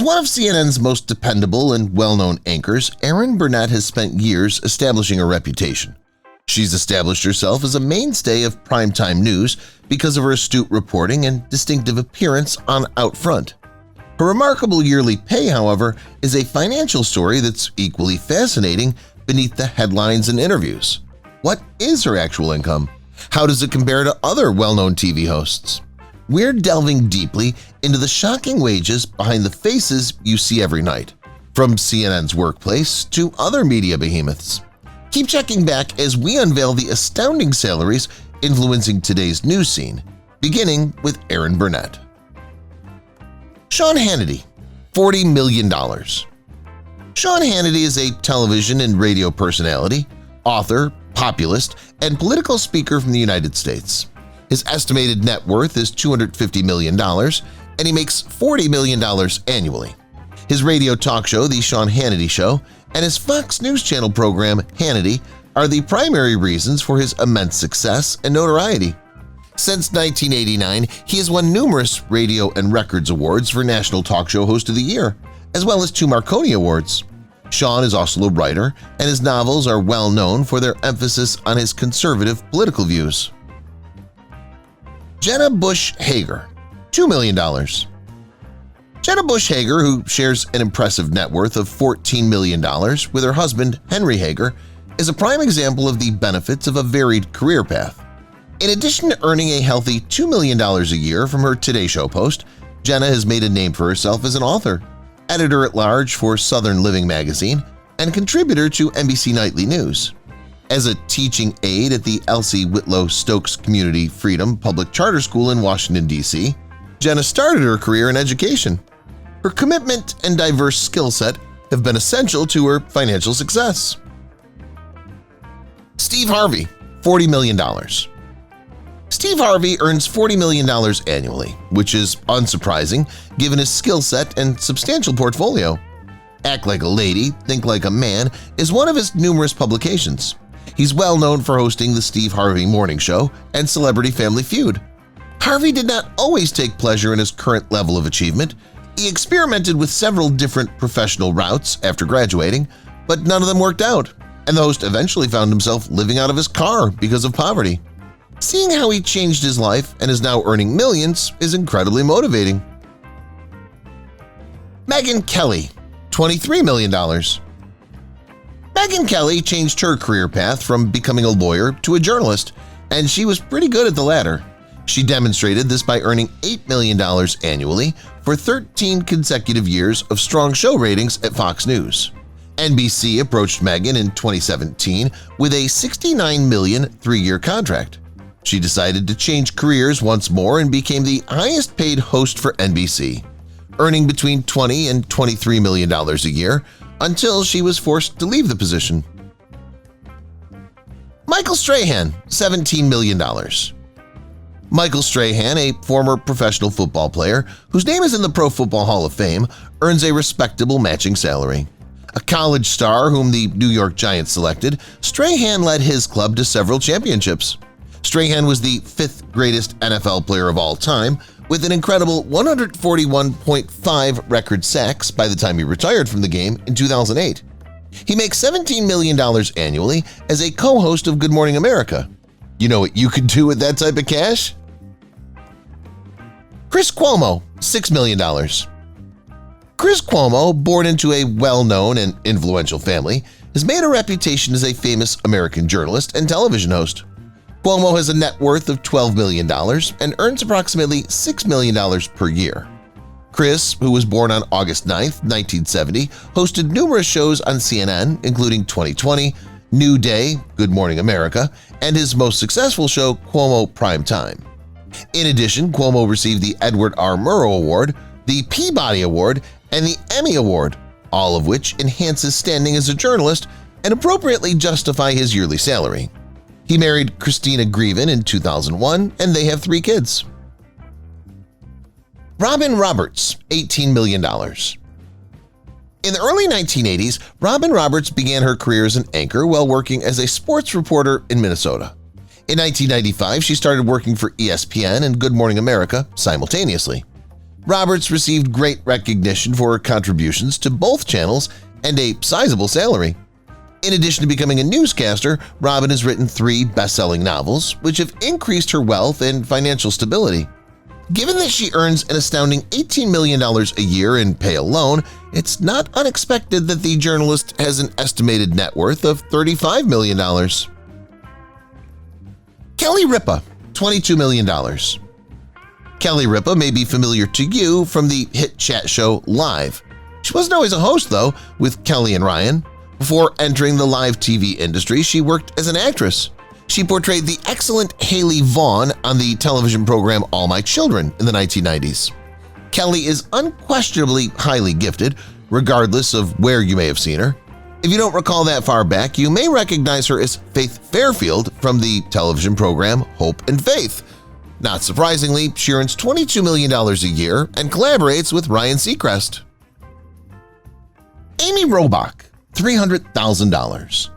one of CNN's most dependable and well-known anchors, Erinn Burnett has spent years establishing a reputation. She's established herself as a mainstay of primetime news because of her astute reporting and distinctive appearance on Out Front. Her remarkable yearly pay, however, is a financial story that's equally fascinating beneath the headlines and interviews. What is her actual income? How does it compare to other well-known TV hosts? We're delving deeply into the shocking wages behind the faces you see every night, from CNN's workplace to other media behemoths. Keep checking back as we unveil the astounding salaries influencing today's news scene, beginning with Erinn Burnett. Sean Hannity, $40 million. Sean Hannity is a television and radio personality, author, populist, and political speaker from the United States. His estimated net worth is $250 million, and he makes $40 million annually. His radio talk show, The Sean Hannity Show, and his Fox News Channel program, Hannity, are the primary reasons for his immense success and notoriety. Since 1989, he has won numerous radio and records awards for National Talk Show Host of the Year, as well as 2 Marconi Awards. Sean is also a writer, and his novels are well known for their emphasis on his conservative political views. Jenna Bush Hager, $2 million. Jenna Bush Hager, who shares an impressive net worth of $14 million with her husband Henry Hager, is a prime example of the benefits of a varied career path. In addition to earning a healthy $2 million a year from her Today Show post, Jenna has made a name for herself as an author, editor-at-large for Southern Living magazine, and contributor to NBC Nightly News. As a teaching aide at the Elsie Whitlow Stokes Community Freedom Public Charter School in Washington, D.C., Jenna started her career in education. Her commitment and diverse skill set have been essential to her financial success. Steve Harvey, $40 million. Steve Harvey earns $40 million annually, which is unsurprising given his skill set and substantial portfolio. Act Like a Lady, Think Like a Man is one of his numerous publications. He's well known for hosting the Steve Harvey Morning Show and Celebrity Family Feud. Harvey did not always take pleasure in his current level of achievement. He experimented with several different professional routes after graduating, but none of them worked out, and the host eventually found himself living out of his car because of poverty. Seeing how he changed his life and is now earning millions is incredibly motivating. Megyn Kelly, $23 million. Megyn Kelly changed her career path from becoming a lawyer to a journalist, and she was pretty good at the latter. She demonstrated this by earning $8 million annually for 13 consecutive years of strong show ratings at Fox News. NBC approached Megyn in 2017 with a $69 million 3-year contract. She decided to change careers once more and became the highest-paid host for NBC, earning between $20 and $23 million a year until she was forced to leave the position. Michael Strahan, $17 million. Michael Strahan, a former professional football player whose name is in the Pro Football Hall of Fame, earns a respectable matching salary. A college star whom the New York Giants selected, Strahan led his club to several championships. Strahan was the 5th greatest NFL player of all time, with an incredible 141.5 record sacks by the time he retired from the game in 2008. He makes $17 million annually as a co-host of Good Morning America. You know what you could do with that type of cash? Chris Cuomo, $6 million. Chris Cuomo, born into a well-known and influential family, has made a reputation as a famous American journalist and television host. Cuomo has a net worth of $12 million and earns approximately $6 million per year. Chris, who was born on August 9, 1970, hosted numerous shows on CNN, including 2020, New Day, Good Morning America, and his most successful show, Cuomo Prime Time. In addition, Cuomo received the Edward R. Murrow Award, the Peabody Award, and the Emmy Award, all of which enhance his standing as a journalist and appropriately justify his yearly salary. He married Christina Greven in 2001, and they have 3 kids. Robin Roberts, $18 million. In the early 1980s, Robin Roberts began her career as an anchor while working as a sports reporter in Minnesota. In 1995, she started working for ESPN and Good Morning America simultaneously. Roberts received great recognition for her contributions to both channels and a sizable salary. In addition to becoming a newscaster, Robin has written 3 best-selling novels, which have increased her wealth and financial stability. Given that she earns an astounding $18 million a year in pay alone, it's not unexpected that the journalist has an estimated net worth of $35 million. Kelly Ripa, $22 million. Kelly Ripa may be familiar to you from the hit chat show Live. She wasn't always a host, though, with Kelly and Ryan. Before entering the live TV industry, she worked as an actress. She portrayed the excellent Haley Vaughn on the television program All My Children in the 1990s. Kelly is unquestionably highly gifted, regardless of where you may have seen her. If you don't recall that far back, you may recognize her as Faith Fairfield from the television program Hope and Faith. Not surprisingly, she earns $22 million a year and collaborates with Ryan Seacrest. Amy Robach, $300,000.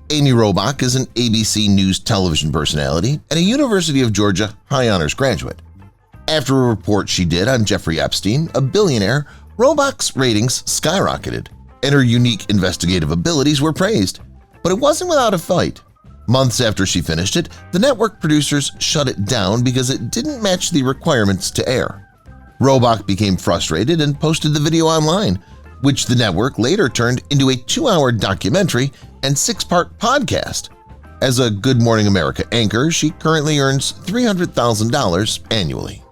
Amy Robach is an ABC News television personality and a University of Georgia high honors graduate. After a report she did on Jeffrey Epstein, a billionaire, Robach's ratings skyrocketed, and her unique investigative abilities were praised. But it wasn't without a fight. Months after she finished it, the network producers shut it down because it didn't match the requirements to air. Robach became frustrated and posted the video online, which the network later turned into a 2-hour documentary and 6-part podcast. As a Good Morning America anchor, she currently earns $300,000 annually.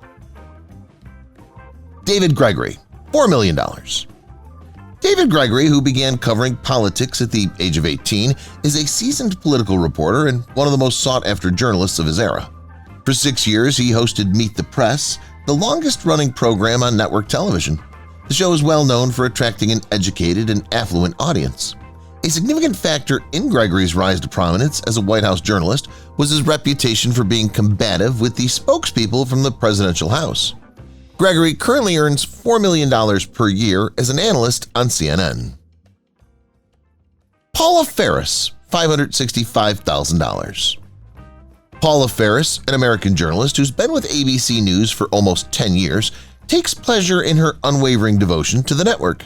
David Gregory, $4 million. David Gregory, who began covering politics at the age of 18, is a seasoned political reporter and one of the most sought-after journalists of his era. For 6 years, he hosted Meet the Press, the longest-running program on network television. The show is well known for attracting an educated and affluent audience. A significant factor in Gregory's rise to prominence as a White House journalist was his reputation for being combative with the spokespeople from the presidential house. Gregory currently earns $4 million per year as an analyst on CNN. Paula Faris, $565,000. Paula Faris, an American journalist who's been with ABC News for almost 10 years, takes pleasure in her unwavering devotion to the network.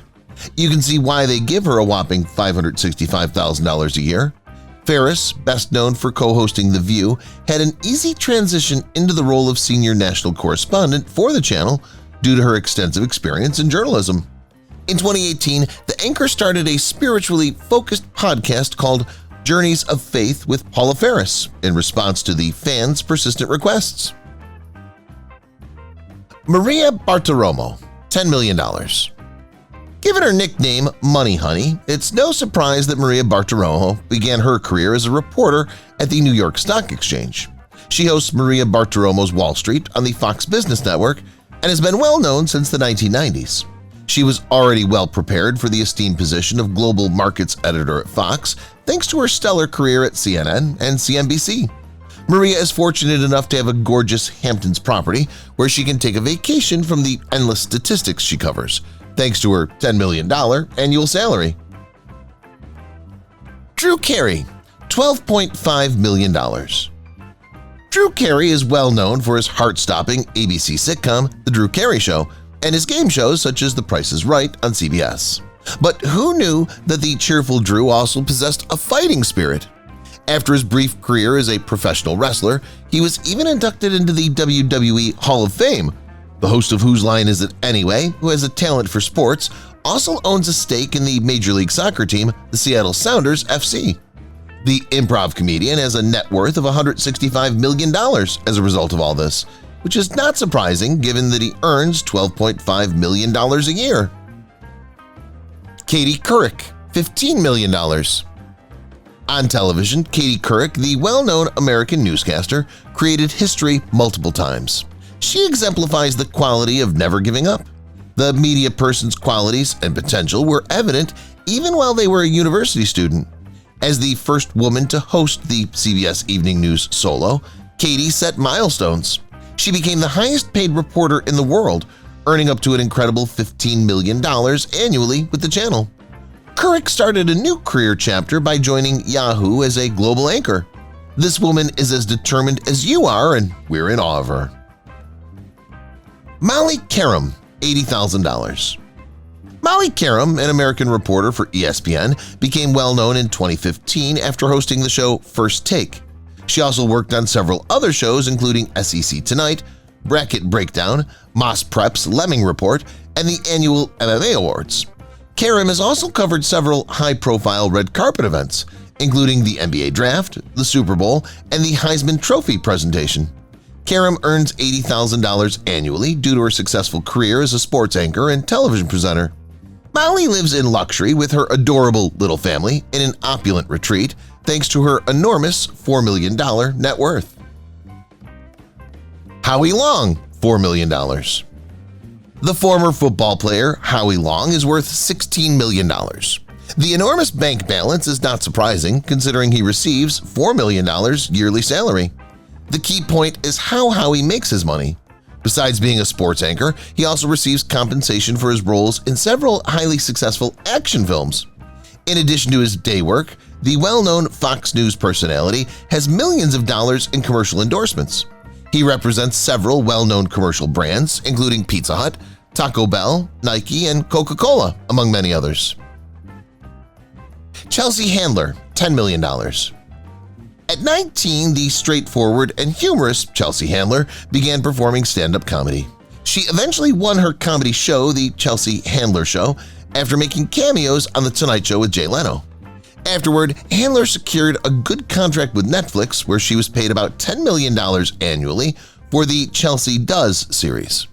You can see why they give her a whopping $565,000 a year. Faris, best known for co-hosting The View, had an easy transition into the role of senior national correspondent for the channel due to her extensive experience in journalism. In 2018, the anchor started a spiritually focused podcast called Journeys of Faith with Paula Faris in response to the fans' persistent requests. Maria Bartiromo, $10 million. Given her nickname Money Honey, it's no surprise that Maria Bartiromo began her career as a reporter at the New York Stock Exchange. She hosts Maria Bartiromo's Wall Street on the Fox Business Network and has been well known since the 1990s. She was already well prepared for the esteemed position of global markets editor at Fox thanks to her stellar career at CNN and CNBC. Maria is fortunate enough to have a gorgeous Hamptons property where she can take a vacation from the endless statistics she covers, thanks to her $10 million annual salary. Drew Carey, $12.5 million. Drew Carey is well known for his heart-stopping ABC sitcom The Drew Carey Show and his game shows such as The Price is Right on CBS. But who knew that the cheerful Drew also possessed a fighting spirit? After his brief career as a professional wrestler, he was even inducted into the WWE Hall of Fame. The host of Whose Line Is It Anyway, who has a talent for sports, also owns a stake in the Major League Soccer team, the Seattle Sounders FC. The improv comedian has a net worth of $165 million as a result of all this, which is not surprising given that he earns $12.5 million a year. Katie Couric, $15 million. On television, Katie Couric, the well-known American newscaster, created history multiple times. She exemplifies the quality of never giving up. The media person's qualities and potential were evident even while they were a university student. As the first woman to host the CBS Evening News solo, Katie set milestones. She became the highest-paid reporter in the world, earning up to an incredible $15 million annually with the channel. Couric started a new career chapter by joining Yahoo as a global anchor. This woman is as determined as you are, and we're in awe of her. Molly Qerim, $80,000. Molly Qerim, an American reporter for ESPN, became well-known in 2015 after hosting the show First Take. She also worked on several other shows including SEC Tonight, Bracket Breakdown, Moss Prep's Lemming Report, and the annual MMA Awards. Qerim has also covered several high-profile red carpet events, including the NBA Draft, the Super Bowl, and the Heisman Trophy presentation. Qerim earns $80,000 annually due to her successful career as a sports anchor and television presenter. Molly lives in luxury with her adorable little family in an opulent retreat thanks to her enormous $4 million net worth. Howie Long, $4 million. The former football player Howie Long is worth $16 million. The enormous bank balance is not surprising considering he receives $4 million yearly salary. The key point is how Howie makes his money. Besides being a sports anchor, he also receives compensation for his roles in several highly successful action films. In addition to his day work, the well-known Fox News personality has millions of dollars in commercial endorsements. He represents several well-known commercial brands, including Pizza Hut, Taco Bell, Nike, and Coca-Cola, among many others. Chelsea Handler, $10 million. At 19, the straightforward and humorous Chelsea Handler began performing stand-up comedy. She eventually won her comedy show, The Chelsea Handler Show, after making cameos on The Tonight Show with Jay Leno. Afterward, Handler secured a good contract with Netflix where she was paid about $10 million annually for the Chelsea Does series.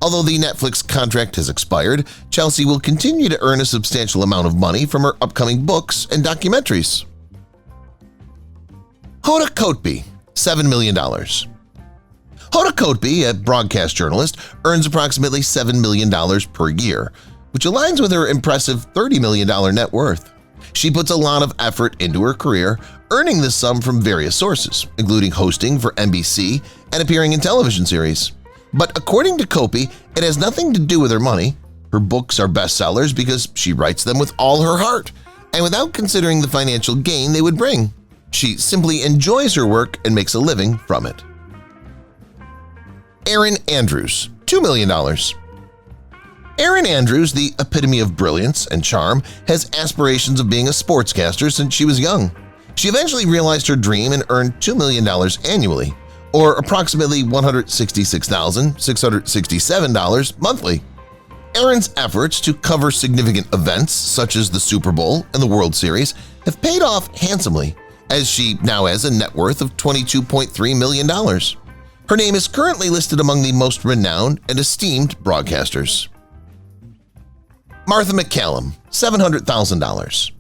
Although the Netflix contract has expired, Chelsea will continue to earn a substantial amount of money from her upcoming books and documentaries. Hoda Kotb, $7 million. Hoda Kotb, a broadcast journalist, earns approximately $7 million per year, which aligns with her impressive $30 million net worth. She puts a lot of effort into her career, earning this sum from various sources, including hosting for NBC and appearing in television series. But according to Kotb, it has nothing to do with her money. Her books are bestsellers because she writes them with all her heart and without considering the financial gain they would bring. She simply enjoys her work and makes a living from it. Erin Andrews, $2 million. Erin Andrews, the epitome of brilliance and charm, has aspirations of being a sportscaster since she was young. She eventually realized her dream and earned $2 million annually, or approximately $166,667 monthly. Erin's efforts to cover significant events such as the Super Bowl and the World Series have paid off handsomely, as she now has a net worth of $22.3 million. Her name is currently listed among the most renowned and esteemed broadcasters. Martha McCallum, $700,000.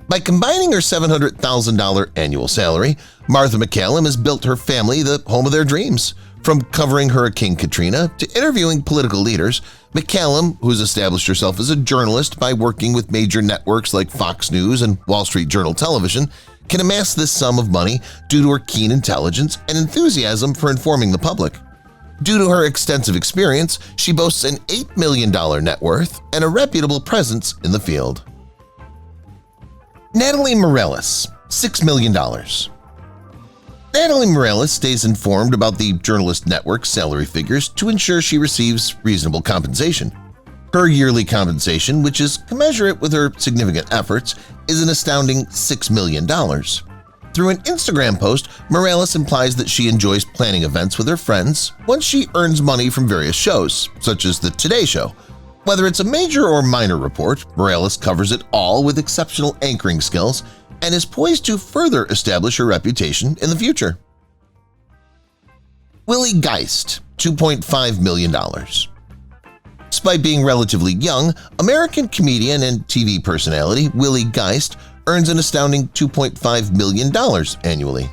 By combining her $700,000 annual salary, Martha McCallum has built her family the home of their dreams. From covering Hurricane Katrina to interviewing political leaders, McCallum, who has established herself as a journalist by working with major networks like Fox News and Wall Street Journal Television, can amass this sum of money due to her keen intelligence and enthusiasm for informing the public. Due to her extensive experience, she boasts an $8 million net worth and a reputable presence in the field. Natalie Morales, $6 million. Natalie Morales stays informed about the Journalist Network's salary figures to ensure she receives reasonable compensation. Her yearly compensation, which is commensurate with her significant efforts, is an astounding $6 million. Through an Instagram post, Morales implies that she enjoys planning events with her friends once she earns money from various shows, such as The Today Show. Whether it's a major or minor report, Morales covers it all with exceptional anchoring skills and is poised to further establish her reputation in the future. Willie Geist, $2.5 million. Despite being relatively young, American comedian and TV personality Willie Geist earns an astounding $2.5 million annually.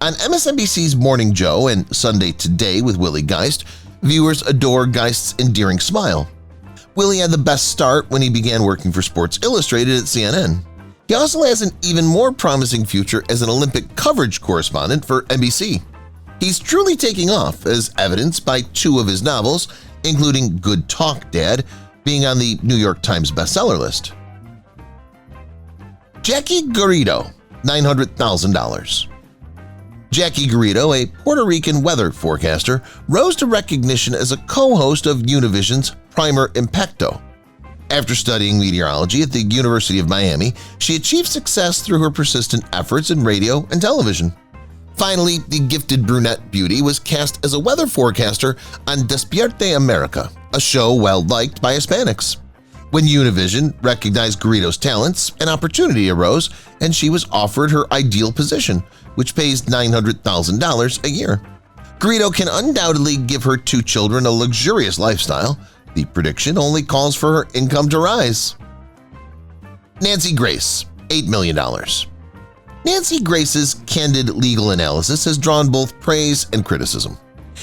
On MSNBC's Morning Joe and Sunday Today with Willie Geist, viewers adore Geist's endearing smile. Willie had the best start when he began working for Sports Illustrated at CNN. He also has an even more promising future as an Olympic coverage correspondent for NBC. He's truly taking off, as evidenced by 2 of his novels, including Good Talk, Dad, being on the New York Times bestseller list. Jackie Garrido, $900,000. Jackie Garrido, a Puerto Rican weather forecaster, rose to recognition as a co-host of Univision's Primer Impacto. After studying meteorology at the University of Miami, she achieved success through her persistent efforts in radio and television. Finally, the gifted brunette beauty was cast as a weather forecaster on Despierte America, a show well-liked by Hispanics. When Univision recognized Garrido's talents, an opportunity arose and she was offered her ideal position, which pays $900,000 a year. Garrido can undoubtedly give her 2 children a luxurious lifestyle. The prediction only calls for her income to rise. Nancy Grace, $8 million. Nancy Grace's candid legal analysis has drawn both praise and criticism.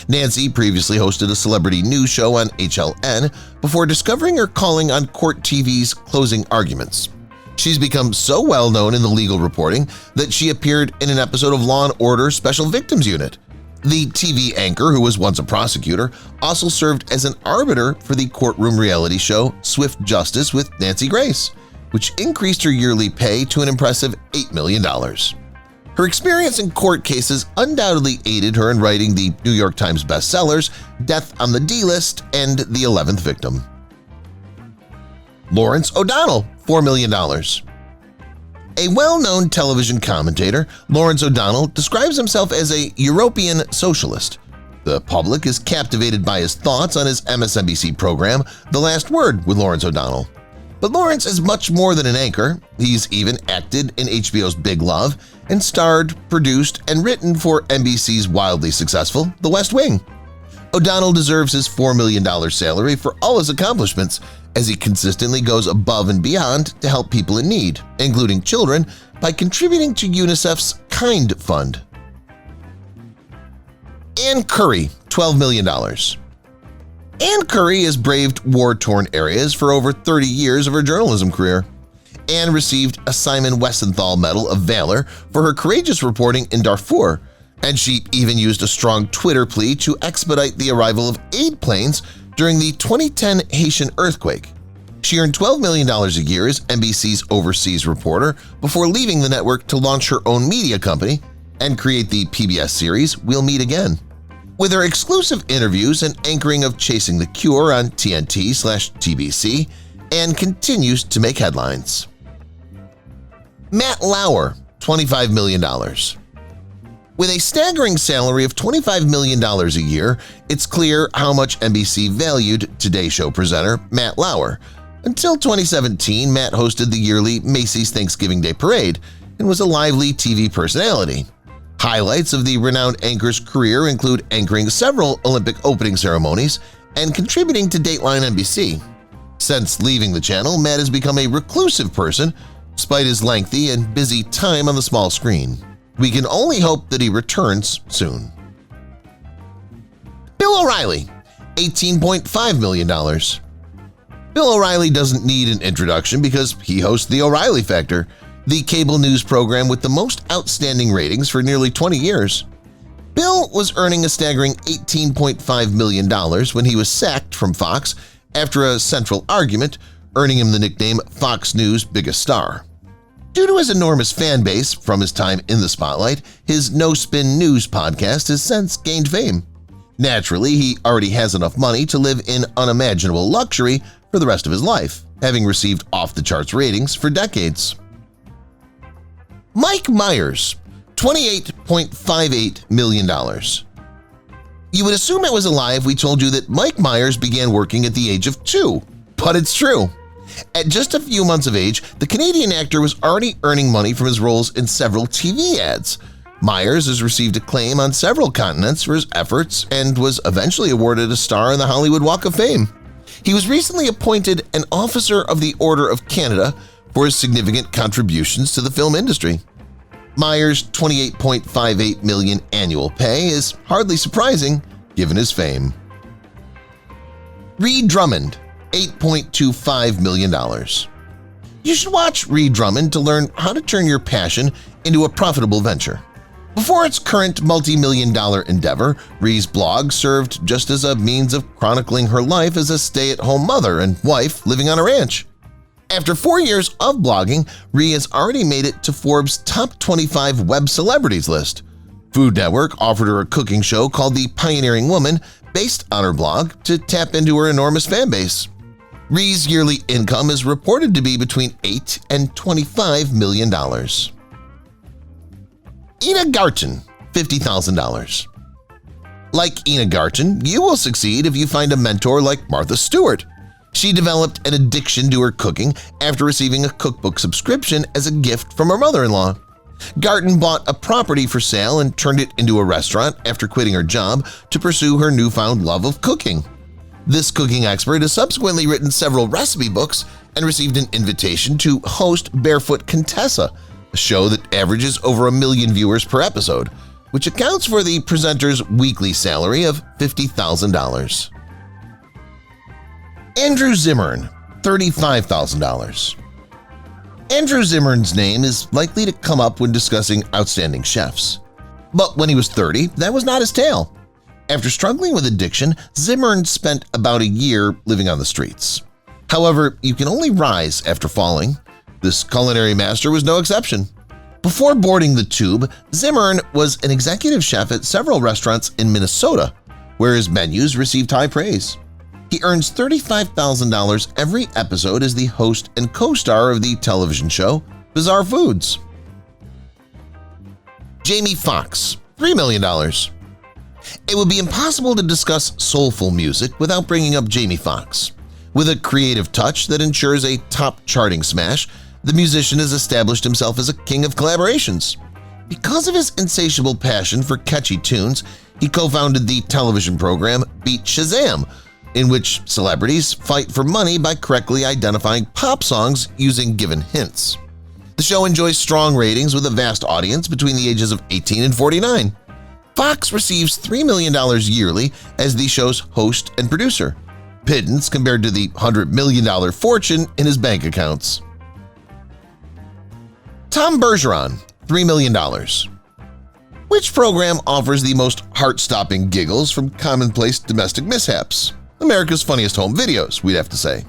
Nancy previously hosted a celebrity news show on HLN before discovering her calling on Court TV's Closing Arguments. She's become so well known in the legal reporting that she appeared in an episode of Law & Order Special Victims Unit. The TV anchor, who was once a prosecutor, also served as an arbiter for the courtroom reality show Swift Justice with Nancy Grace, which increased her yearly pay to an impressive $8 million. Her experience in court cases undoubtedly aided her in writing the New York Times bestsellers Death on the D-List and The 11th Victim. Lawrence O'Donnell, $4 million. A well-known television commentator, Lawrence O'Donnell describes himself as a European socialist. The public is captivated by his thoughts on his MSNBC program, The Last Word with Lawrence O'Donnell. But Lawrence is much more than an anchor. He's even acted in HBO's Big Love and starred, produced, and written for NBC's wildly successful The West Wing. O'Donnell deserves his $4 million salary for all his accomplishments, as he consistently goes above and beyond to help people in need, including children, by contributing to UNICEF's Kind Fund. Ann Curry, $12 million. Ann Curry has braved war-torn areas for over 30 years of her journalism career. Ann received a Simon Wiesenthal Medal of Valor for her courageous reporting in Darfur, and she even used a strong Twitter plea to expedite the arrival of aid planes during the 2010 Haitian earthquake. She earned $12 million a year as NBC's overseas reporter before leaving the network to launch her own media company and create the PBS series We'll Meet Again. With her exclusive interviews and anchoring of Chasing the Cure on TNT/TBC, Ann continues to make headlines. Matt Lauer, $25 million. With a staggering salary of $25 million a year, it's clear how much NBC valued Today Show presenter Matt Lauer. Until 2017, Matt hosted the yearly Macy's Thanksgiving Day Parade and was a lively TV personality. Highlights of the renowned anchor's career include anchoring several Olympic opening ceremonies and contributing to Dateline NBC. Since leaving the channel, Matt has become a reclusive person despite his lengthy and busy time on the small screen. We can only hope that he returns soon. Bill O'Reilly, $18.5 million. Bill O'Reilly doesn't need an introduction because he hosts The O'Reilly Factor, the cable news program with the most outstanding ratings for nearly 20 years. Bill was earning a staggering $18.5 million when he was sacked from Fox after a central argument, earning him the nickname Fox News' biggest star. Due to his enormous fan base from his time in the spotlight, his No Spin News podcast has since gained fame. Naturally, he already has enough money to live in unimaginable luxury for the rest of his life, having received off-the-charts ratings for decades. Mike Myers, $28.58 million. You would assume it was a lie if we told you that Mike Myers began working at the age of 2, but it's true. At just a few months of age, the Canadian actor was already earning money from his roles in several TV ads. Myers has received acclaim on several continents for his efforts and was eventually awarded a star on the Hollywood Walk of Fame. He was recently appointed an Officer of the Order of Canada for his significant contributions to the film industry. Myers' $28.58 million annual pay is hardly surprising given his fame. Ree Drummond, $8.25 million. You should watch Ree Drummond to learn how to turn your passion into a profitable venture. Before its current multi-million-dollar endeavor, Ree's blog served just as a means of chronicling her life as a stay-at-home mother and wife living on a ranch. After 4 years of blogging, Ree has already made it to Forbes' top 25 web celebrities list. Food Network offered her a cooking show called The Pioneering Woman based on her blog to tap into her enormous fan base. Ree's yearly income is reported to be between $8 and $25 million. Ina Garten, $50,000. Like Ina Garten, you will succeed if you find a mentor like Martha Stewart. She developed an addiction to her cooking after receiving a cookbook subscription as a gift from her mother-in-law. Garten bought a property for sale and turned it into a restaurant after quitting her job to pursue her newfound love of cooking. This cooking expert has subsequently written several recipe books and received an invitation to host Barefoot Contessa, a show that averages over 1 million viewers per episode, which accounts for the presenter's weekly salary of $50,000. Andrew Zimmern, $35,000. Andrew Zimmern's name is likely to come up when discussing outstanding chefs. But when he was 30, that was not his tale. After struggling with addiction, Zimmern spent about a year living on the streets. However, you can only rise after falling. This culinary master was no exception. Before boarding the tube, Zimmern was an executive chef at several restaurants in Minnesota, where his menus received high praise. He earns $35,000 every episode as the host and co-star of the television show Bizarre Foods. Jamie Foxx, $3 million. It would be impossible to discuss soulful music without bringing up Jamie Foxx. With a creative touch that ensures a top charting smash, the musician has established himself as a king of collaborations. Because of his insatiable passion for catchy tunes, he co-founded the television program Beat Shazam, in which celebrities fight for money by correctly identifying pop songs using given hints. The show enjoys strong ratings with a vast audience between the ages of 18 and 49. Fox receives $3 million yearly as the show's host and producer, pittance compared to the $100 million fortune in his bank accounts. Tom Bergeron, $3 million. Which program offers the most heart-stopping giggles from commonplace domestic mishaps? America's Funniest Home Videos, we'd have to say.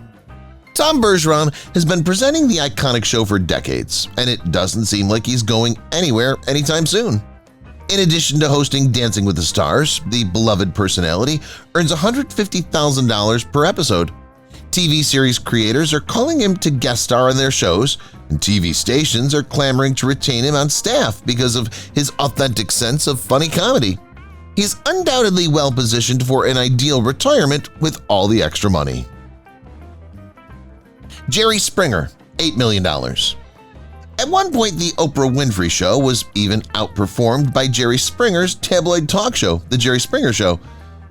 Tom Bergeron has been presenting the iconic show for decades, and it doesn't seem like he's going anywhere anytime soon. In addition to hosting Dancing with the Stars, the beloved personality earns $150,000 per episode. TV series creators are calling him to guest star on their shows, and TV stations are clamoring to retain him on staff because of his authentic sense of funny comedy. He's undoubtedly well-positioned for an ideal retirement with all the extra money. Jerry Springer, $8 million. At one point, the Oprah Winfrey Show was even outperformed by Jerry Springer's tabloid talk show, The Jerry Springer Show,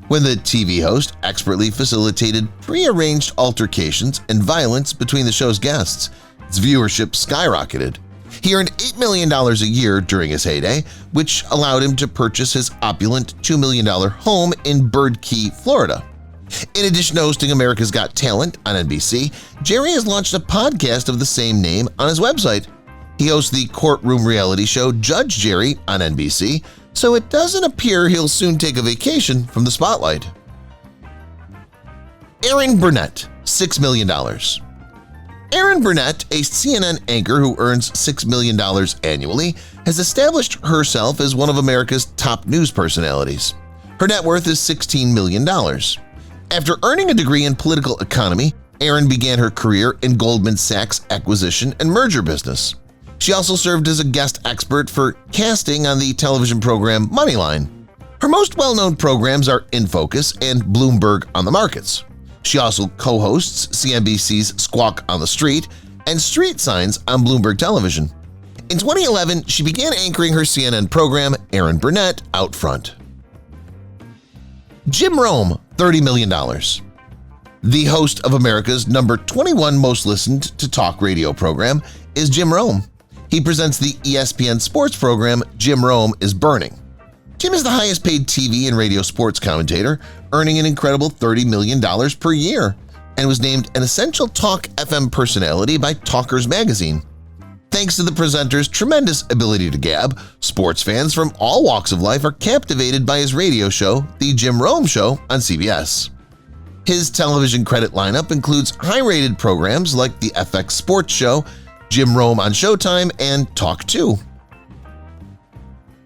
when the TV host expertly facilitated pre-arranged altercations and violence between the show's guests. Its viewership skyrocketed. He earned $8 million a year during his heyday, which allowed him to purchase his opulent $2 million home in Bird Key, Florida. In addition to hosting America's Got Talent on NBC, Jerry has launched a podcast of the same name on his website. He hosts the courtroom reality show Judge Jerry on NBC, so it doesn't appear he'll soon take a vacation from the spotlight. Erinn Burnett, $6 million. Erinn Burnett, a CNN anchor who earns $6 million annually, has established herself as one of America's top news personalities. Her net worth is $16 million. After earning a degree in political economy, Erinn began her career in Goldman Sachs' acquisition and merger business. She also served as a guest expert for casting on the television program Moneyline. Her most well-known programs are In Focus and Bloomberg on the Markets. She also co-hosts CNBC's Squawk on the Street and Street Signs on Bloomberg Television. In 2011, she began anchoring her CNN program Erin Burnett Out Front. Jim Rome, $30 million. The host of America's number 21 most listened to talk radio program is Jim Rome. He presents the ESPN sports program Jim Rome is Burning. Jim is the highest-paid TV and radio sports commentator, earning an incredible $30 million per year, and was named an Essential Talk FM personality by Talkers magazine. Thanks to the presenter's tremendous ability to gab, sports fans from all walks of life are captivated by his radio show, The Jim Rome Show, on CBS. His television credit lineup includes high-rated programs like the FX Sports Show, Jim Rome on Showtime, and Talk 2.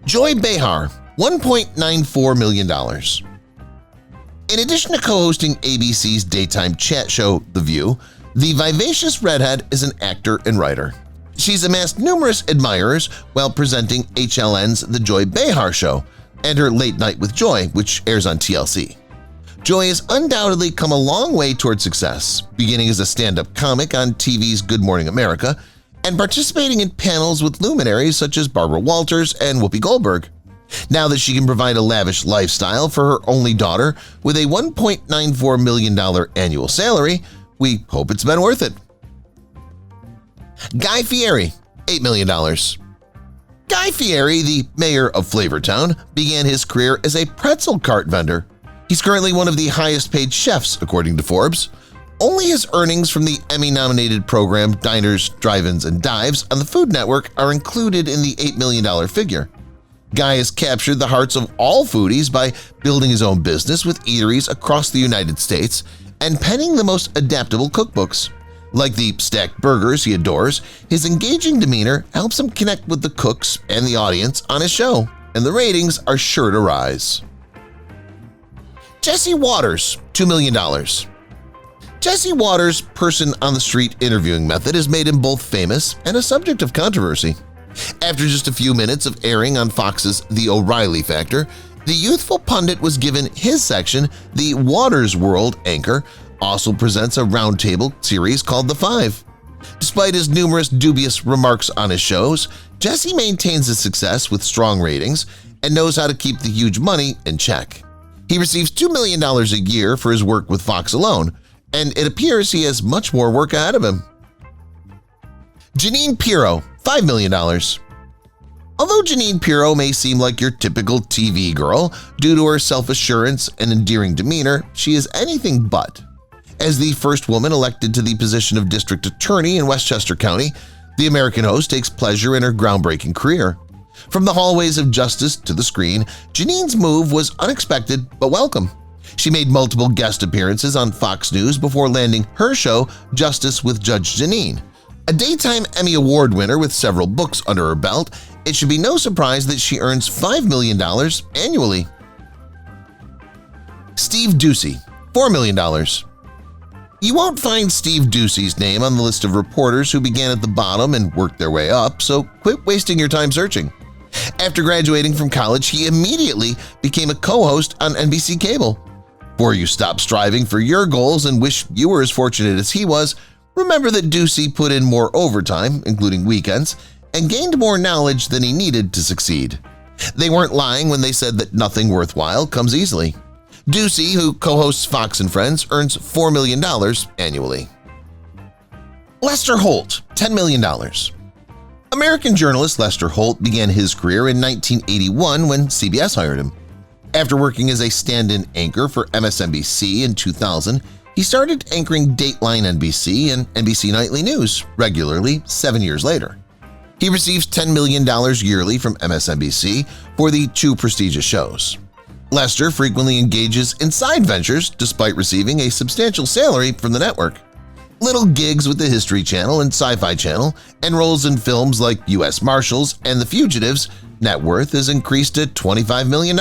Joy Behar, $1.94 million. In addition to co-hosting ABC's daytime chat show, The View, the vivacious redhead is an actor and writer. She's amassed numerous admirers while presenting HLN's The Joy Behar Show and her Late Night with Joy, which airs on TLC. Joy has undoubtedly come a long way toward success, beginning as a stand-up comic on TV's Good Morning America and participating in panels with luminaries such as Barbara Walters and Whoopi Goldberg. Now that she can provide a lavish lifestyle for her only daughter with a $1.94 million annual salary, we hope it's been worth it. Guy Fieri, $8 million. Guy Fieri, the mayor of Flavortown, began his career as a pretzel cart vendor. He's currently one of the highest-paid chefs, according to Forbes. Only his earnings from the Emmy-nominated program Diners, Drive-Ins, and Dives on the Food Network are included in the $8 million figure. Guy has captured the hearts of all foodies by building his own business with eateries across the United States and penning the most adaptable cookbooks. Like the stacked burgers he adores, his engaging demeanor helps him connect with the cooks and the audience on his show, and the ratings are sure to rise. Jesse Watters, $2 million. Jesse Watters' person-on-the-street interviewing method has made him both famous and a subject of controversy. After just a few minutes of airing on Fox's The O'Reilly Factor, the youthful pundit was given his section. The Watters World anchor also presents a roundtable series called The Five. Despite his numerous dubious remarks on his shows, Jesse maintains his success with strong ratings and knows how to keep the huge money in check. He receives $2 million a year for his work with Fox alone, and it appears he has much more work ahead of him. Jeanine Pirro, $5 million. Although Jeanine Pirro may seem like your typical TV girl, due to her self-assurance and endearing demeanor, she is anything but. As the first woman elected to the position of district attorney in Westchester County, the American host takes pleasure in her groundbreaking career. From the hallways of justice to the screen, Jeanine's move was unexpected but welcome. She made multiple guest appearances on Fox News before landing her show, Justice with Judge Jeanine. A Daytime Emmy Award winner with several books under her belt, it should be no surprise that she earns $5 million annually. Steve Doocy, $4 million. You won't find Steve Doocy's name on the list of reporters who began at the bottom and worked their way up, so quit wasting your time searching. After graduating from college, he immediately became a co-host on NBC Cable. Before you stop striving for your goals and wish you were as fortunate as he was, remember that Doocy put in more overtime, including weekends, and gained more knowledge than he needed to succeed. They weren't lying when they said that nothing worthwhile comes easily. Doocy, who co-hosts Fox and Friends, earns $4 million annually. Lester Holt, $10 million. American journalist Lester Holt began his career in 1981 when CBS hired him. After working as a stand-in anchor for MSNBC in 2000, he started anchoring Dateline NBC and NBC Nightly News regularly 7 years later. He receives $10 million yearly from MSNBC for the two prestigious shows. Lester frequently engages in side ventures despite receiving a substantial salary from the network. Little gigs with the History Channel and Sci-Fi Channel and roles in films like U.S. Marshals and The Fugitives. Net worth has increased to $25 million.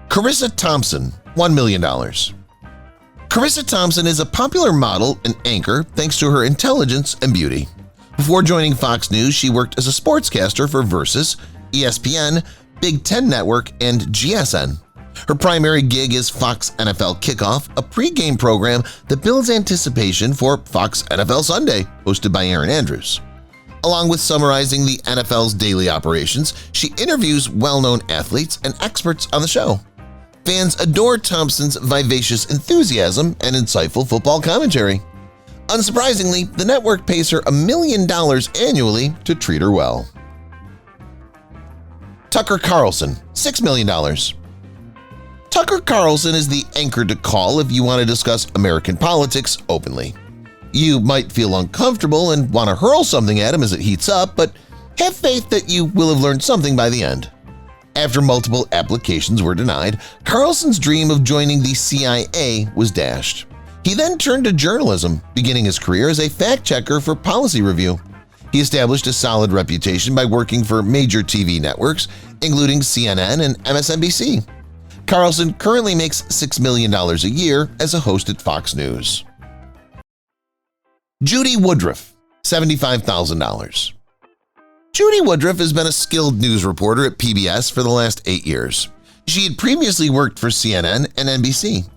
Charissa Thompson, $1 million. Charissa Thompson is a popular model and anchor thanks to her intelligence and beauty. Before joining Fox News, she worked as a sportscaster for Versus, ESPN, Big Ten Network, and GSN. Her primary gig is Fox NFL Kickoff, a pregame program that builds anticipation for Fox NFL Sunday, hosted by Erin Andrews. Along with summarizing the NFL's daily operations, she interviews well-known athletes and experts on the show. Fans adore Thompson's vivacious enthusiasm and insightful football commentary. Unsurprisingly, the network pays her $1 million annually to treat her well. Tucker Carlson, $6 million. Tucker Carlson is the anchor to call if you want to discuss American politics openly. You might feel uncomfortable and want to hurl something at him as it heats up, but have faith that you will have learned something by the end. After multiple applications were denied, Carlson's dream of joining the CIA was dashed. He then turned to journalism, beginning his career as a fact-checker for Policy Review. He established a solid reputation by working for major TV networks, including CNN and MSNBC. Carlson currently makes $6 million a year as a host at Fox News. Judy Woodruff, $75,000. Judy Woodruff has been a skilled news reporter at PBS for the last 8 years. She had previously worked for CNN and NBC.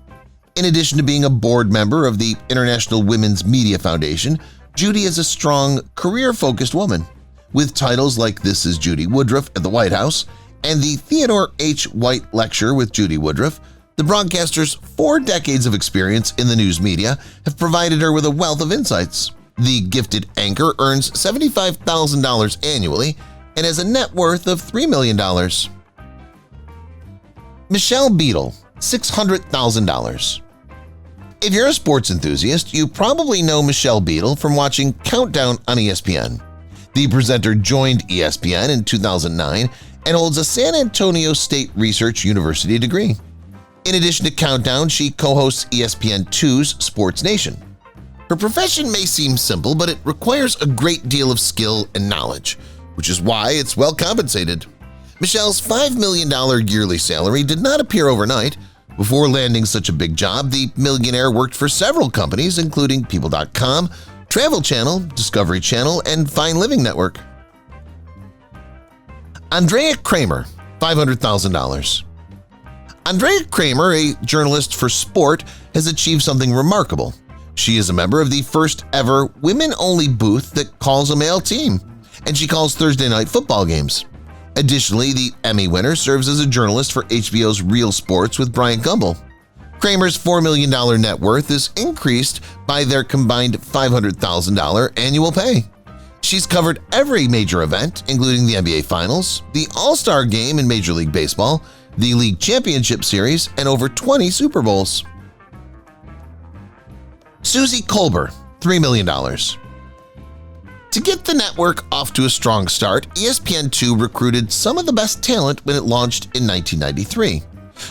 In addition to being a board member of the International Women's Media Foundation, Judy is a strong, career-focused woman. With titles like This is Judy Woodruff at the White House and the Theodore H. White Lecture with Judy Woodruff, the broadcaster's 4 decades of experience in the news media have provided her with a wealth of insights. The gifted anchor earns $75,000 annually and has a net worth of $3 million. Michelle Beadle, $600,000. If you're a sports enthusiast, you probably know Michelle Beadle from watching Countdown on ESPN. The presenter joined ESPN in 2009 and holds a San Antonio State Research University degree. In addition to Countdown, she co-hosts ESPN2's Sports Nation. Her profession may seem simple, but it requires a great deal of skill and knowledge, which is why it's well compensated. Michelle's $5 million yearly salary did not appear overnight. Before landing such a big job, the millionaire worked for several companies, including People.com, Travel Channel, Discovery Channel, and Fine Living Network. Andrea Kremer, $500,000. Andrea Kremer, a journalist for sport, has achieved something remarkable. She is a member of the first ever women-only booth that calls a male team, and she calls Thursday night football games. Additionally, the Emmy winner serves as a journalist for HBO's Real Sports with Brian Gumbel. Kremer's $4 million net worth is increased by their combined $500,000 annual pay. She's covered every major event, including the NBA Finals, the All-Star Game in Major League Baseball, the League Championship Series, and over 20 Super Bowls. Suzy Kolber, $3 million. To get the network off to a strong start, ESPN2 recruited some of the best talent when it launched in 1993.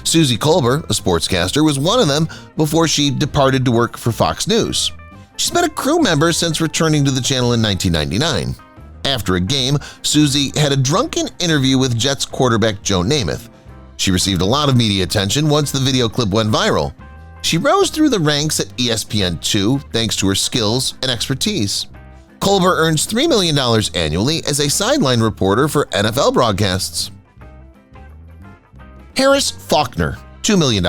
Suzy Kolber, a sportscaster, was one of them before she departed to work for Fox News. She's been a crew member since returning to the channel in 1999. After a game, Suzy had a drunken interview with Jets quarterback Joe Namath. She received a lot of media attention once the video clip went viral. She rose through the ranks at ESPN2 thanks to her skills and expertise. Kolber earns $3 million annually as a sideline reporter for NFL broadcasts. Harris Faulkner, $2 million.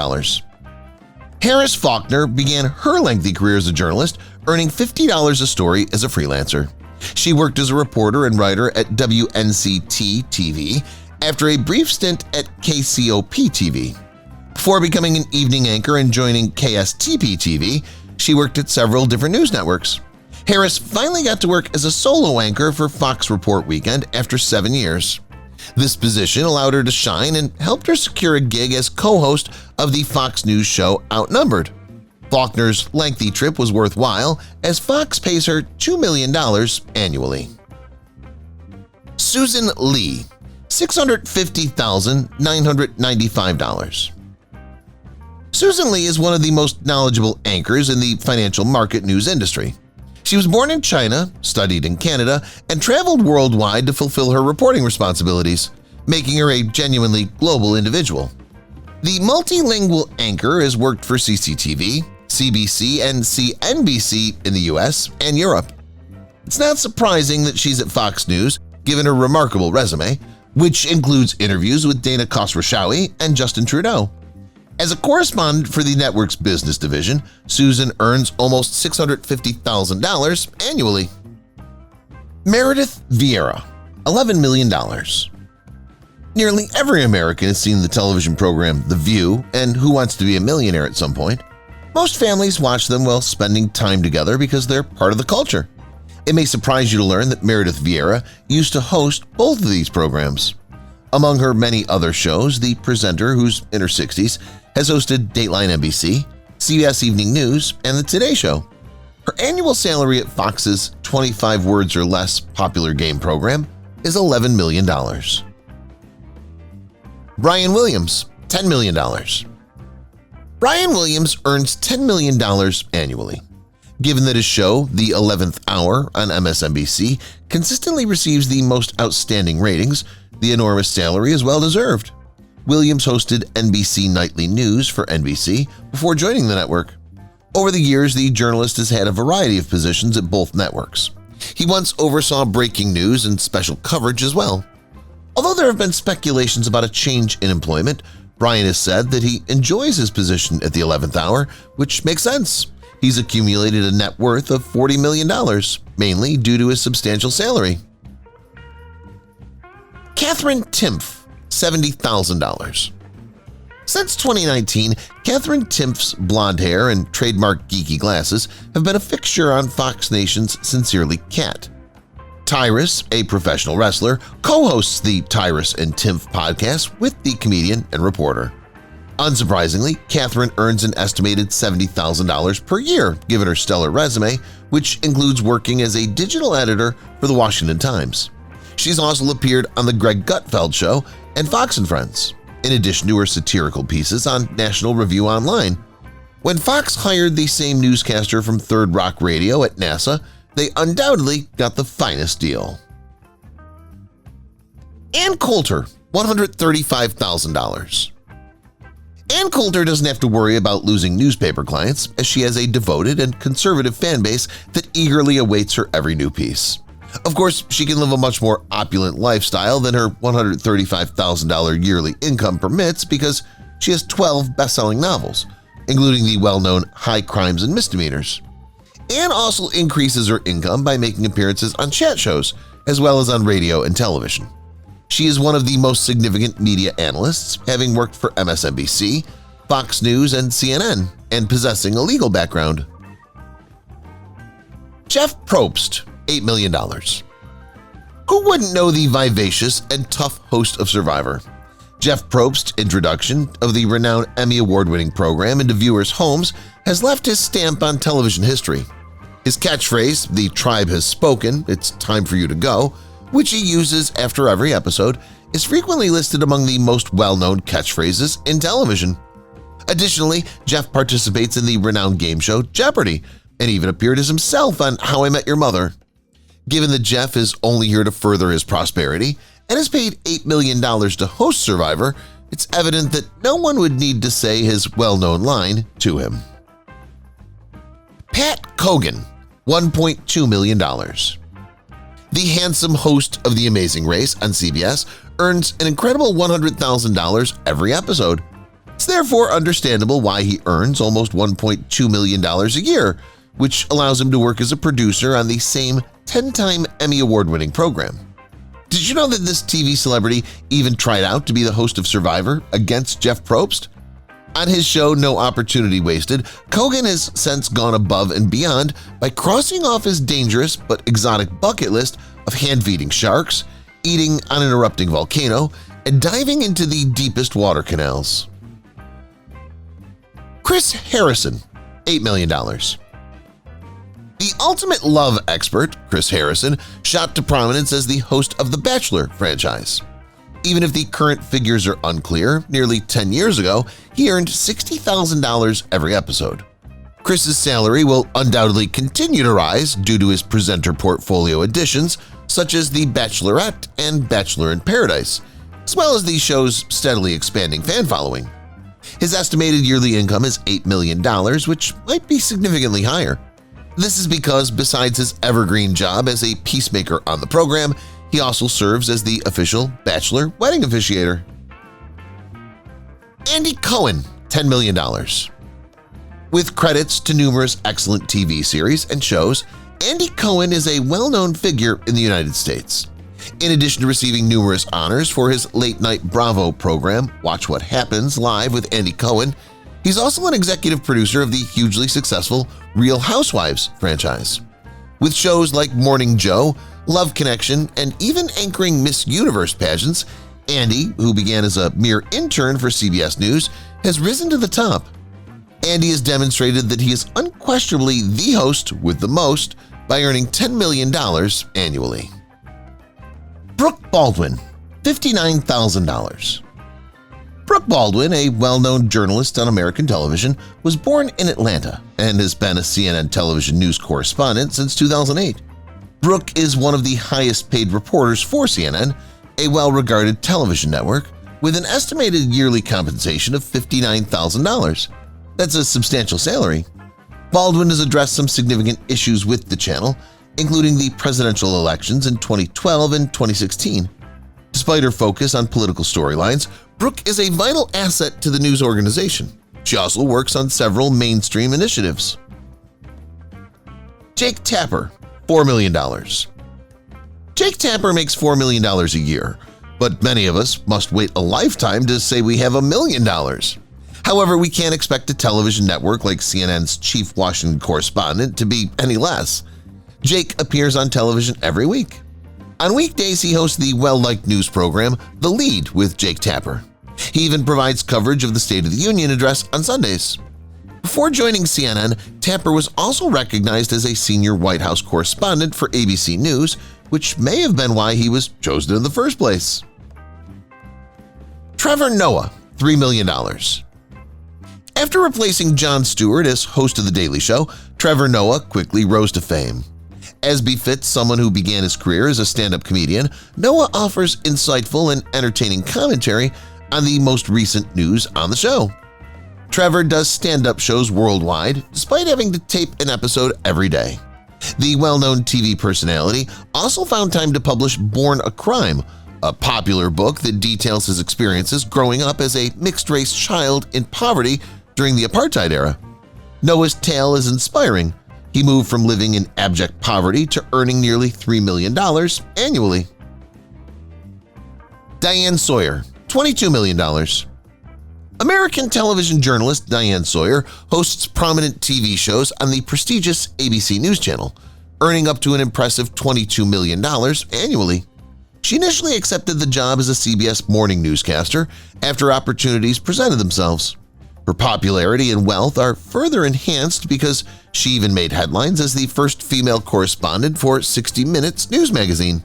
Harris Faulkner began her lengthy career as a journalist, earning $50 a story as a freelancer. She worked as a reporter and writer at WNCT-TV after a brief stint at KCOP-TV. Before becoming an evening anchor and joining KSTP-TV, she worked at several different news networks. Harris finally got to work as a solo anchor for Fox Report Weekend after 7 years. This position allowed her to shine and helped her secure a gig as co-host of the Fox News show Outnumbered. Faulkner's lengthy trip was worthwhile as Fox pays her $2 million annually. Susan Lee, $650,995. Susan Lee is one of the most knowledgeable anchors in the financial market news industry. She was born in China, studied in Canada, and traveled worldwide to fulfill her reporting responsibilities, making her a genuinely global individual. The multilingual anchor has worked for CCTV, CBC, and CNBC in the US and Europe. It's not surprising that she's at Fox News, given her remarkable resume, which includes interviews with Dana Khosrowshahi and Justin Trudeau. As a correspondent for the network's business division, Susan earns almost $650,000 annually. Meredith Vieira, $11 million. Nearly every American has seen the television program The View and Who Wants to Be a Millionaire at some point. Most families watch them while spending time together because they're part of the culture. It may surprise you to learn that Meredith Vieira used to host both of these programs. Among her many other shows, the presenter, who's in her 60s, has hosted Dateline NBC, CBS Evening News, and The Today Show. Her annual salary at Fox's 25 Words or Less popular game program is $11 million. Brian Williams, $10 million. Brian Williams earns $10 million annually. given that his show, The 11th Hour on MSNBC, consistently receives the most outstanding ratings. The enormous salary is well-deserved. Williams hosted NBC Nightly News for NBC before joining the network. Over the years, the journalist has had a variety of positions at both networks. He once oversaw breaking news and special coverage as well. Although there have been speculations about a change in employment, Brian has said that he enjoys his position at the 11th Hour, which makes sense. He's accumulated a net worth of $40 million, mainly due to his substantial salary. Katherine Timpf, $70,000. Since 2019, Katherine Timpf's blonde hair and trademark geeky glasses have been a fixture on Fox Nation's Sincerely Kat. Tyrus, a professional wrestler, co-hosts the Tyrus and Timpf podcast with the comedian and reporter. Unsurprisingly, Katherine earns an estimated $70,000 per year given her stellar resume, which includes working as a digital editor for the Washington Times. She's also appeared on The Greg Gutfeld Show and Fox & Friends, in addition to her satirical pieces on National Review Online. When Fox hired the same newscaster from Third Rock Radio at NASA, they undoubtedly got the finest deal. Ann Coulter, $135,000. Ann Coulter doesn't have to worry about losing newspaper clients, as she has a devoted and conservative fan base that eagerly awaits her every new piece. Of course, she can live a much more opulent lifestyle than her $135,000 yearly income permits because she has 12 best-selling novels, including the well-known High Crimes and Misdemeanors. Ann also increases her income by making appearances on chat shows, as well as on radio and television. She is one of the most significant media analysts, having worked for MSNBC, Fox News, and CNN, and possessing a legal background. Jeff Probst, $8 million. Who wouldn't know the vivacious and tough host of Survivor? Jeff Probst's introduction of the renowned Emmy Award-winning program into viewers' homes has left his stamp on television history. His catchphrase, "The tribe has spoken, it's time for you to go," which he uses after every episode, is frequently listed among the most well-known catchphrases in television. Additionally, Jeff participates in the renowned game show Jeopardy! And even appeared as himself on How I Met Your Mother. Given that Jeff is only here to further his prosperity and is paid $8 million to host Survivor, it's evident that no one would need to say his well-known line to him. Pat Cogan, $1.2 million. The handsome host of The Amazing Race on CBS earns an incredible $100,000 every episode. It's therefore understandable why he earns almost $1.2 million a year, which allows him to work as a producer on the same 10-time Emmy Award-winning program. Did you know that this TV celebrity even tried out to be the host of Survivor against Jeff Probst? On his show No Opportunity Wasted, Cogan has since gone above and beyond by crossing off his dangerous but exotic bucket list of hand-feeding sharks, eating on an erupting volcano, and diving into the deepest water canals. Chris Harrison, $8 million. The ultimate love expert, Chris Harrison, shot to prominence as the host of The Bachelor franchise. Even if the current figures are unclear, nearly 10 years ago, he earned $60,000 every episode. Chris's salary will undoubtedly continue to rise due to his presenter portfolio additions, such as The Bachelorette and Bachelor in Paradise, as well as the show's steadily expanding fan following. His estimated yearly income is $8 million, which might be significantly higher. This is because besides his evergreen job as a peacemaker on the program, he also serves as the official Bachelor wedding officiator. Andy Cohen, $10 million. With credits to numerous excellent TV series and shows, Andy Cohen is a well-known figure in the United States. In addition to receiving numerous honors for his late-night Bravo program, Watch What Happens Live with Andy Cohen, he's also an executive producer of the hugely successful Real Housewives franchise. With shows like Morning Joe, Love Connection, and even anchoring Miss Universe pageants, Andy, who began as a mere intern for CBS News, has risen to the top. Andy has demonstrated that he is unquestionably the host with the most by earning $10 million annually. Brooke Baldwin, $59,000. Brooke Baldwin, a well-known journalist on American television, was born in Atlanta and has been a CNN television news correspondent since 2008. Brooke is one of the highest-paid reporters for CNN, a well-regarded television network, with an estimated yearly compensation of $59,000. That's a substantial salary. Baldwin has addressed some significant issues with the channel, including the presidential elections in 2012 and 2016. Despite her focus on political storylines, Brooke is a vital asset to the news organization. She also works on several mainstream initiatives. Jake Tapper, $4 million. Jake Tapper makes $4 million a year, but many of us must wait a lifetime to say we have $1 million. However, we can't expect a television network like CNN's chief Washington correspondent to be any less. Jake appears on television every week. On weekdays, he hosts the well-liked news program The Lead with Jake Tapper. He even provides coverage of the State of the Union address on Sundays. Before joining CNN, Tapper was also recognized as a senior White House correspondent for ABC News, which may have been why he was chosen in the first place. Trevor Noah, $3 million. After replacing Jon Stewart as host of The Daily Show, Trevor Noah quickly rose to fame. As befits someone who began his career as a stand-up comedian, Noah offers insightful and entertaining commentary on the most recent news on the show. Trevor does stand-up shows worldwide, despite having to tape an episode every day. The well-known TV personality also found time to publish Born a Crime, a popular book that details his experiences growing up as a mixed-race child in poverty during the apartheid era. Noah's tale is inspiring. He moved from living in abject poverty to earning nearly $3 million annually. Diane Sawyer, $22 million. American television journalist Diane Sawyer hosts prominent TV shows on the prestigious ABC News channel, earning up to an impressive $22 million annually. She initially accepted the job as a CBS morning newscaster after opportunities presented themselves. Her popularity and wealth are further enhanced because she even made headlines as the first female correspondent for 60 Minutes news magazine.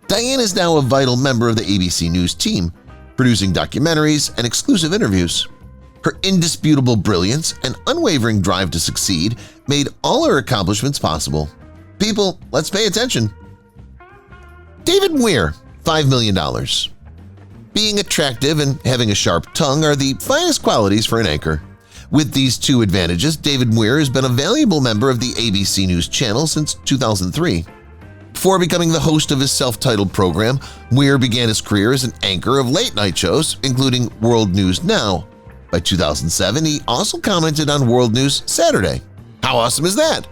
Diane is now a vital member of the ABC News team, producing documentaries and exclusive interviews. Her indisputable brilliance and unwavering drive to succeed made all her accomplishments possible. People, let's pay attention. David Weir, $5 million. Being attractive and having a sharp tongue are the finest qualities for an anchor. With these two advantages, David Weir has been a valuable member of the ABC News channel since 2003. Before becoming the host of his self-titled program, Weir began his career as an anchor of late-night shows, including World News Now. By 2007, he also commented on World News Saturday. How awesome is that?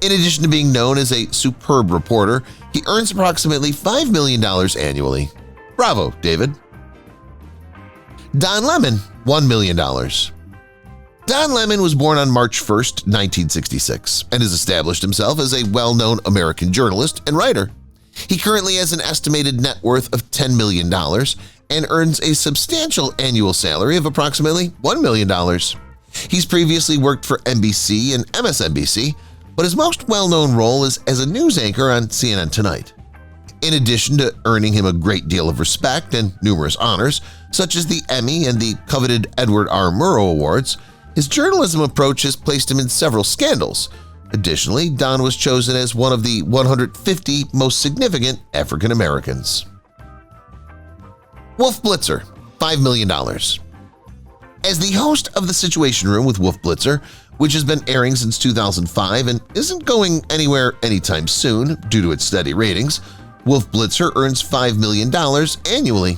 In addition to being known as a superb reporter, he earns approximately $5 million annually. Bravo, David. Don Lemon, $1 million. Don Lemon was born on March 1, 1966, and has established himself as a well-known American journalist and writer. He currently has an estimated net worth of $10 million and earns a substantial annual salary of approximately $1 million. He's previously worked for NBC and MSNBC, but his most well-known role is as a news anchor on CNN Tonight. In addition to earning him a great deal of respect and numerous honors, such as the Emmy and the coveted Edward R. Murrow Awards, his journalism approach has placed him in several scandals. Additionally, Don was chosen as one of the 150 most significant African Americans. Wolf Blitzer, $5 million. As the host of The Situation Room with Wolf Blitzer, which has been airing since 2005 and isn't going anywhere anytime soon due to its steady ratings, Wolf Blitzer earns $5 million annually.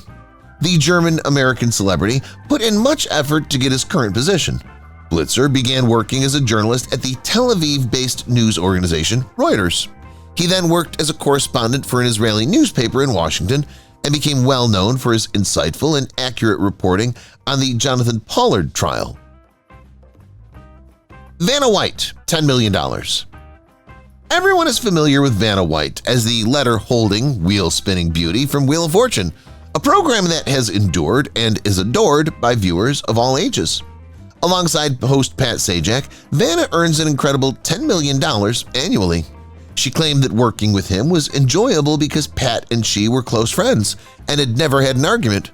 The German-American celebrity put in much effort to get his current position. Blitzer began working as a journalist at the Tel Aviv-based news organization Reuters. He then worked as a correspondent for an Israeli newspaper in Washington and became well known for his insightful and accurate reporting on the Jonathan Pollard trial. Vanna White, $10 million. Everyone is familiar with Vanna White as the letter-holding, wheel-spinning beauty from Wheel of Fortune, a program that has endured and is adored by viewers of all ages. Alongside host Pat Sajak, Vanna earns an incredible $10 million annually. She claimed that working with him was enjoyable because Pat and she were close friends and had never had an argument.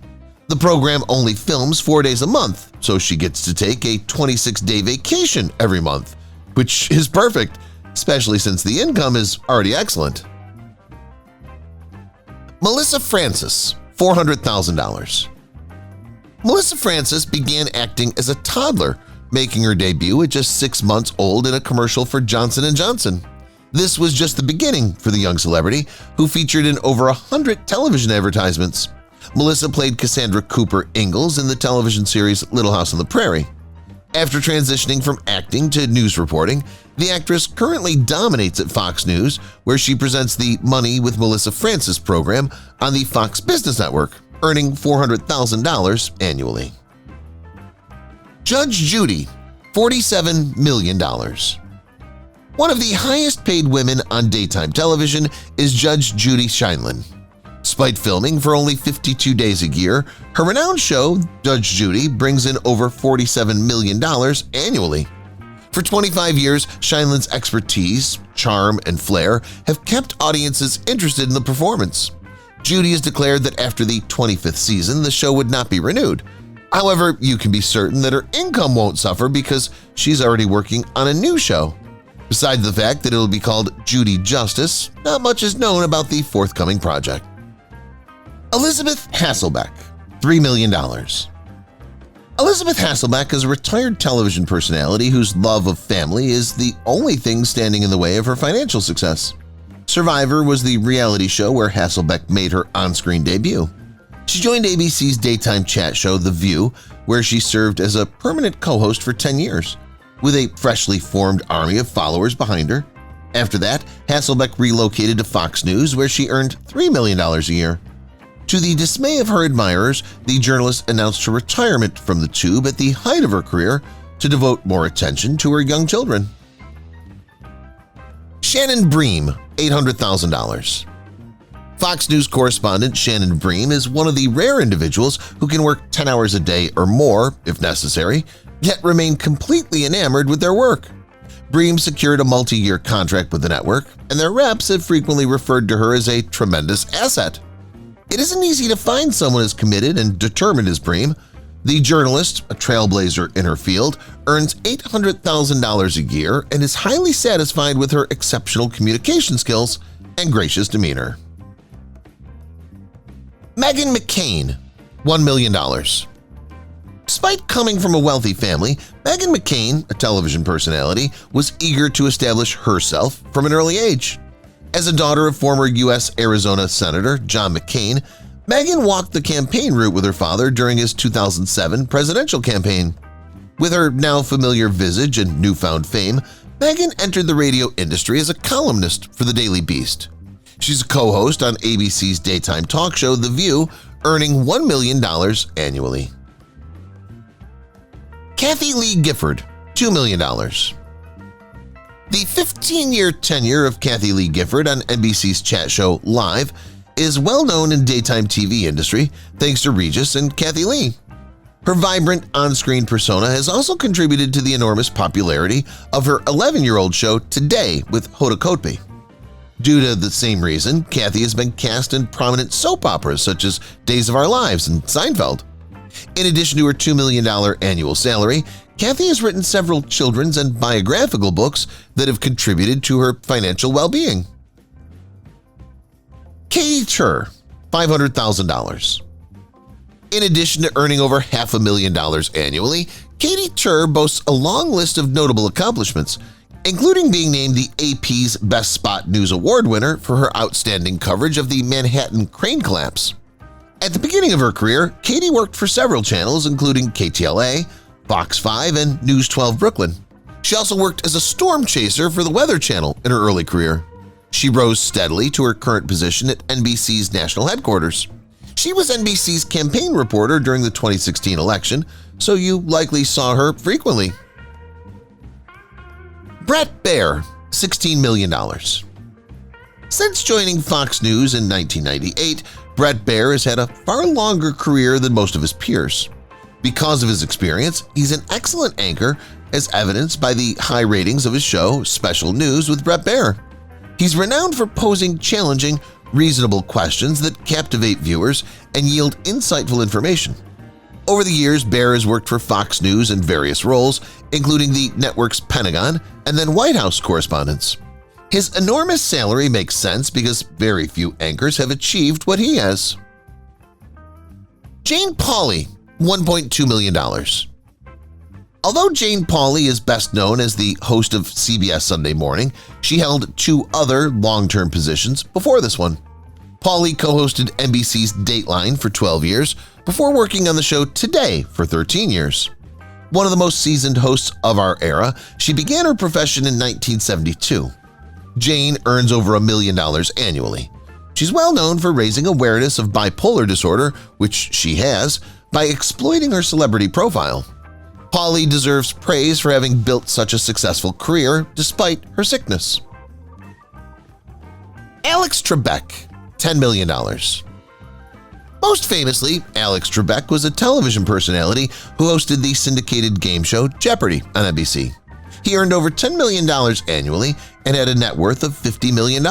The program only films 4 days a month, so she gets to take a 26-day vacation every month, which is perfect, especially since the income is already excellent. Melissa Francis, $400,000. Melissa Francis began acting as a toddler, making her debut at just 6 months old in a commercial for Johnson & Johnson. This was just the beginning for the young celebrity, who featured in over 100 television advertisements. Melissa played Cassandra Cooper Ingalls in the television series Little House on the Prairie. After transitioning from acting to news reporting, the actress currently dominates at Fox News, where she presents the Money with Melissa Francis program on the Fox Business Network, earning $400,000 annually. Judge Judy, $47 million. One of the highest-paid women on daytime television is Judge Judy Sheindlin. Despite filming for only 52 days a year, her renowned show, Judge Judy, brings in over $47 million annually. For 25 years, Sheindlin's expertise, charm, and flair have kept audiences interested in the performance. Judy has declared that after the 25th season, the show would not be renewed. However, you can be certain that her income won't suffer because she's already working on a new show. Besides the fact that it will be called Judy Justice, not much is known about the forthcoming project. Elisabeth Hasselbeck, $3 million. Elisabeth Hasselbeck is a retired television personality whose love of family is the only thing standing in the way of her financial success. Survivor was the reality show where Hasselbeck made her on-screen debut. She joined ABC's daytime chat show The View, where she served as a permanent co-host for 10 years, with a freshly formed army of followers behind her. After that, Hasselbeck relocated to Fox News, where she earned $3 million a year. To the dismay of her admirers, the journalist announced her retirement from the tube at the height of her career to devote more attention to her young children. Shannon Bream, $800,000. Fox News correspondent Shannon Bream is one of the rare individuals who can work 10 hours a day or more, if necessary, yet remain completely enamored with their work. Bream secured a multi-year contract with the network, and their reps have frequently referred to her as a tremendous asset. It isn't easy to find someone as committed and determined as Bream. The journalist, a trailblazer in her field, earns $800,000 a year and is highly satisfied with her exceptional communication skills and gracious demeanor. Megyn McCain, $1 million. Despite coming from a wealthy family, Megyn McCain, a television personality, was eager to establish herself from an early age. As a daughter of former U.S. Arizona Senator John McCain, Megyn walked the campaign route with her father during his 2007 presidential campaign. With her now familiar visage and newfound fame, Megyn entered the radio industry as a columnist for the Daily Beast. She's a co-host on ABC's daytime talk show The View, earning $1 million annually. Kathie Lee Gifford, $2 million. The 15-year tenure of Kathie Lee Gifford on NBC's chat show Live is well known in daytime TV industry thanks to Regis and Kathie Lee. Her vibrant on-screen persona has also contributed to the enormous popularity of her 11-year-old show Today with Hoda Kotb. Due to the same reason, Kathie has been cast in prominent soap operas such as Days of Our Lives and Seinfeld. In addition to her $2 million annual salary, Kathie has written several children's and biographical books that have contributed to her financial well-being. Katy Tur, $500,000. In addition to earning over $500,000 annually, Katy Tur boasts a long list of notable accomplishments, including being named the AP's Best Spot News Award winner for her outstanding coverage of the Manhattan crane collapse. At the beginning of her career, Katy worked for several channels including KTLA, Fox 5, and News 12 Brooklyn. She also worked as a storm chaser for the Weather Channel in her early career. She rose steadily to her current position at NBC's national headquarters. She was NBC's campaign reporter during the 2016 election, so you likely saw her frequently. Bret Baier, $16 million. Since joining Fox News in 1998, Bret Baier has had a far longer career than most of his peers. Because of his experience, he's an excellent anchor, as evidenced by the high ratings of his show Special News with Bret Baier. He's renowned for posing challenging, reasonable questions that captivate viewers and yield insightful information. Over the years, Baier has worked for Fox News in various roles, including the network's Pentagon and then White House correspondence. His enormous salary makes sense because very few anchors have achieved what he has. Jane Pauley, $1.2 million. Although Jane Pauley is best known as the host of CBS Sunday Morning, she held two other long-term positions before this one. Pauley co-hosted NBC's Dateline for 12 years before working on the show Today for 13 years. One of the most seasoned hosts of our era, she began her profession in 1972. Jane earns over $1 million annually. She's well known for raising awareness of bipolar disorder, which she has, by exploiting her celebrity profile. Pauley deserves praise for having built such a successful career despite her sickness. Alex Trebek, $10 million. Most famously, Alex Trebek was a television personality who hosted the syndicated game show Jeopardy! On NBC. He earned over $10 million annually and had a net worth of $50 million.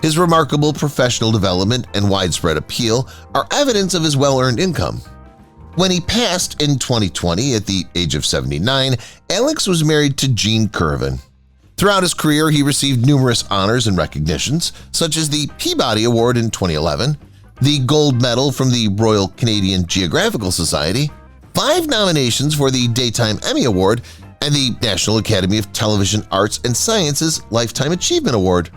His remarkable professional development and widespread appeal are evidence of his well-earned income. When he passed in 2020 at the age of 79, Alex was married to Jean Curvin. Throughout his career, he received numerous honors and recognitions, such as the Peabody Award in 2011, the Gold Medal from the Royal Canadian Geographical Society, 5 nominations for the Daytime Emmy Award, and the National Academy of Television Arts and Sciences Lifetime Achievement Award.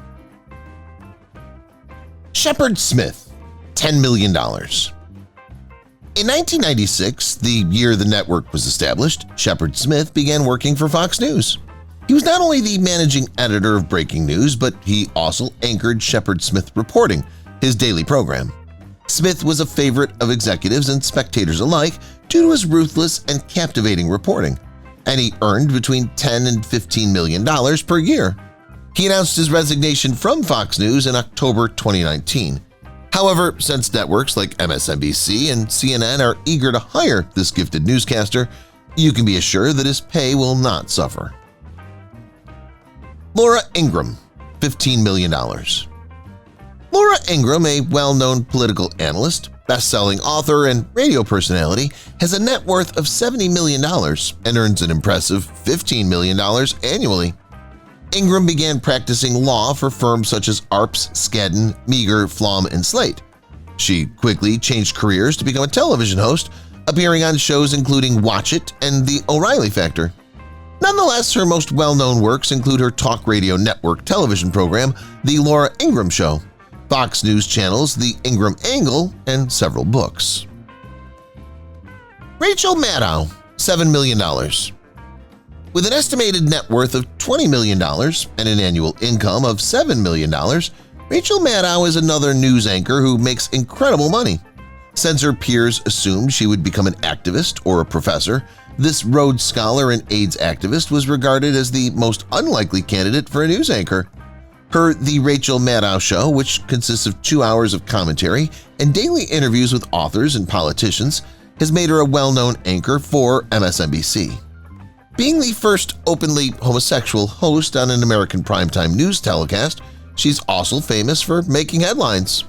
Shepard Smith, $10 million. In 1996, the year the network was established, Shepard Smith began working for Fox News. He was not only the managing editor of Breaking News, but he also anchored Shepard Smith Reporting, his daily program. Smith was a favorite of executives and spectators alike due to his ruthless and captivating reporting, and he earned between $10 and $15 million per year. He announced his resignation from Fox News in October 2019. However, since networks like MSNBC and CNN are eager to hire this gifted newscaster, you can be assured that his pay will not suffer. Laura Ingraham, $15 million. Laura Ingraham, a well-known political analyst, best-selling author, and radio personality, has a net worth of $70 million and earns an impressive $15 million annually. Ingraham began practicing law for firms such as Arps, Skadden, Meagher, Flom, and Slate. She quickly changed careers to become a television host, appearing on shows including Watch It and The O'Reilly Factor. Nonetheless, her most well-known works include her talk radio network television program, The Laura Ingraham Show, Fox News Channel's The Ingraham Angle, and several books. Rachel Maddow, $7 million. With an estimated net worth of $20 million and an annual income of $7 million, Rachel Maddow is another news anchor who makes incredible money. Since her peers assumed she would become an activist or a professor, this Rhodes Scholar and AIDS activist was regarded as the most unlikely candidate for a news anchor. Her The Rachel Maddow Show, which consists of 2 hours of commentary and daily interviews with authors and politicians, has made her a well-known anchor for MSNBC. Being the first openly homosexual host on an American primetime news telecast, she's also famous for making headlines.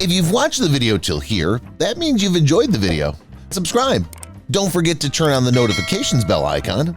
If you've watched the video till here, that means you've enjoyed the video. Subscribe. Don't forget to turn on the notifications bell icon